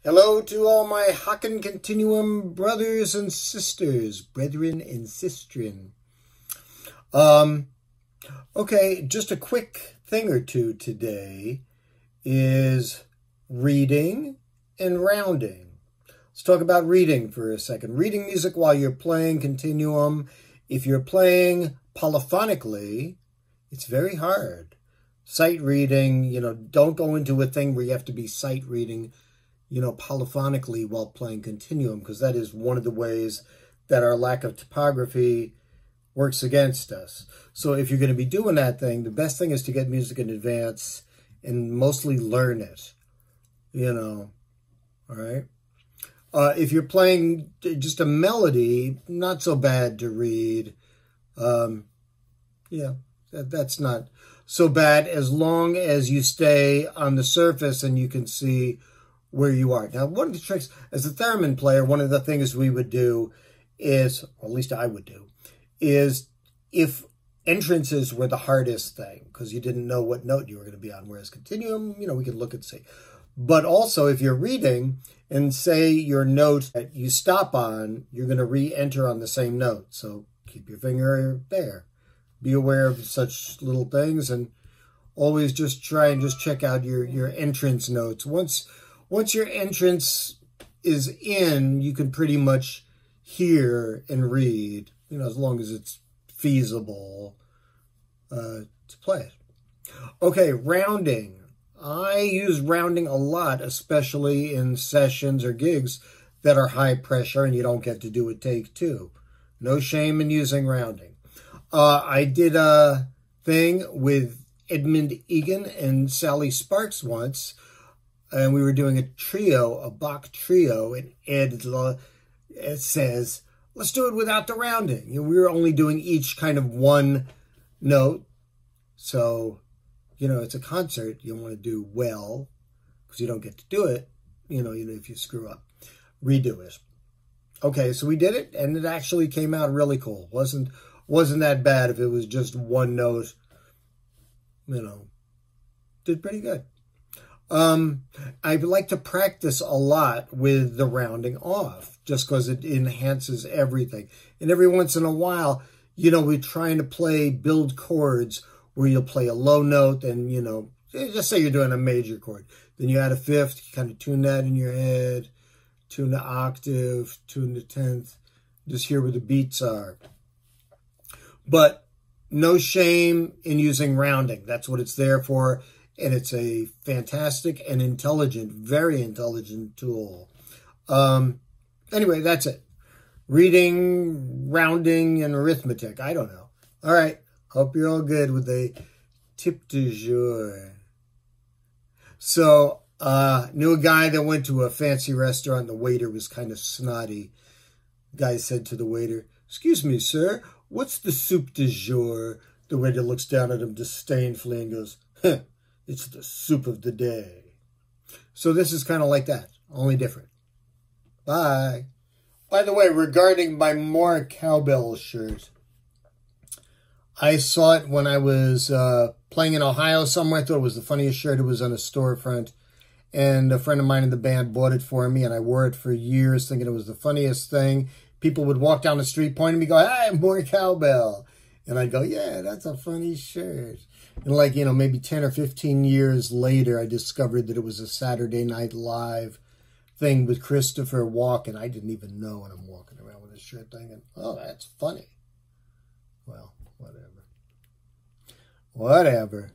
Hello to all my HAKEN Continuum brothers and sisters, brethren and sistren. Okay, just a quick thing or two today is reading and rounding. Let's talk about reading for a second. Reading music while you're playing continuum. If you're playing polyphonically, it's very hard. Sight reading, don't go into a thing where you have to be sight reading polyphonically while playing continuum, because that is one of the ways that our lack of topography works against us. So if you're going to be doing that thing, the best thing is to get music in advance and mostly learn it, all right? If you're playing just a melody, not so bad to read. That's not so bad as long as you stay on the surface and you can see where you are. Now, one of the tricks, as a theremin player, one of the things we would do is, or at least I would do, is if entrances were the hardest thing, because you didn't know what note you were going to be on, whereas continuum, we can look and see. But also, if you're reading, and say your note that you stop on, you're going to re-enter on the same note. So keep your finger there. Be aware of such little things, and always just try and just check out your entrance notes. Once your entrance is in, you can pretty much hear and read, as long as it's feasible to play it. Okay, rounding. I use rounding a lot, especially in sessions or gigs that are high pressure and you don't get to do a take two. No shame in using rounding. I did a thing with Edmund Egan and Sally Sparks once, and we were doing a trio, a Bach trio, and Ed says, let's do it without the rounding. We were only doing each kind of one note. So, it's a concert. You want to do well, because you don't get to do it, if you screw up. Redo it. Okay, so we did it, and it actually came out really cool. Wasn't that bad if it was just one note, did pretty good. I like to practice a lot with the rounding off, just because it enhances everything. And every once in a while, we're trying to build chords where you'll play a low note and, just say you're doing a major chord. Then you add a fifth, you kind of tune that in your head, tune the octave, tune the 10th, just hear where the beats are. But no shame in using rounding. That's what it's there for. And it's a fantastic and intelligent, very intelligent tool. Anyway, that's it. Reading, rounding, and arithmetic. I don't know. All right. Hope you're all good with the tip du jour. So, knew a guy that went to a fancy restaurant. The waiter was kind of snotty. The guy said to the waiter, "Excuse me, sir, what's the soup du jour?" The waiter looks down at him disdainfully and goes, "Huh. It's the soup of the day." So this is kind of like that, only different. Bye. By the way, regarding my more Cowbell shirt, I saw it when I was playing in Ohio somewhere. I thought it was the funniest shirt. It was on a storefront. And a friend of mine in the band bought it for me, and I wore it for years thinking it was the funniest thing. People would walk down the street pointing at me, go, "Hi, more Cowbell." And I'd go, "Yeah, that's a funny shirt." And maybe 10 or 15 years later, I discovered that it was a Saturday Night Live thing with Christopher Walken. I didn't even know when I'm walking around with this shirt thinking, "Oh, that's funny." Well, whatever. Whatever.